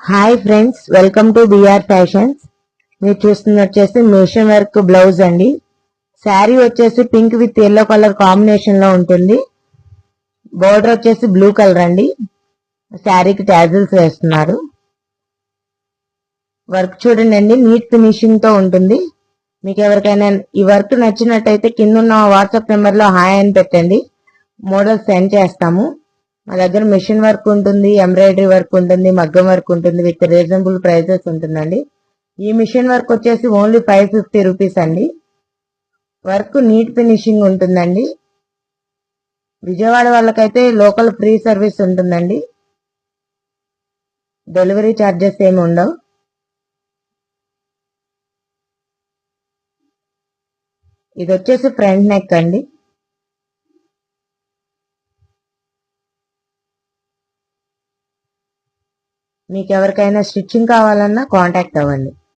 Hi friends, welcome to BR fashions. మీరు చూస్తున్న వచ్చేసి మిషన్ వర్క్ బ్లౌజ్ అండి. శారీ వచ్చేసి pink with yellow colour combination లో ఉంటుంది. బోర్డర్ వచ్చేసి బ్లూ కలర్ అండి. శారీకి టాజిల్స్ వేస్తున్నారు. వర్క్ చూడండి అండి, నీట్ ఫినిషింగ్ తో ఉంటుంది. మీకు ఎవరికైనా ఈ వర్క్ నచ్చినట్టయితే కింద ఉన్న వాట్సాప్ నెంబర్ లో హాయ్ అని పెట్టండి. మోడల్ సెండ్ చేస్తాము. మా దగ్గర మిషన్ వర్క్ ఉంటుంది, ఎంబ్రాయిడరీ వర్క్ ఉంటుంది, మగ్గం వర్క్ ఉంటుంది. విత్ రీజనబుల్ ప్రైజెస్ ఉంటుందండి. ఈ మిషన్ వర్క్ వచ్చేసి ఓన్లీ 550 రూపీస్ అండి. వర్క్ నీట్ ఫినిషింగ్ ఉంటుందండి. విజయవాడ వాళ్ళకైతే లోకల్ ఫ్రీ సర్వీస్ ఉంటుందండి. డెలివరీ ఛార్జెస్ ఏమి ఉండవు. ఇది వచ్చేసి ఫ్రంట్ నెక్ అండి. మీకు ఎవరికైనా స్టిచ్చింగ్ కావాలన్నా కాంటాక్ట్ అవ్వండి.